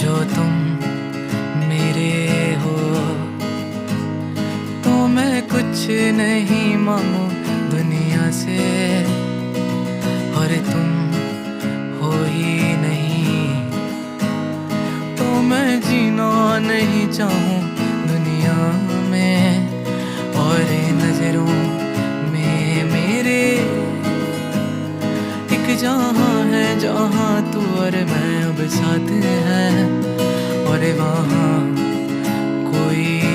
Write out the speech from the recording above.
जो तुम मेरे हो तो मैं कुछ नहीं मांगू दुनिया से, और तुम हो ही नहीं तो मैं जीना नहीं चाहूँ दुनिया में। और नजरों में मेरे एक जहाँ है जहाँ तू और मैं अब साथ हैं, और वहाँ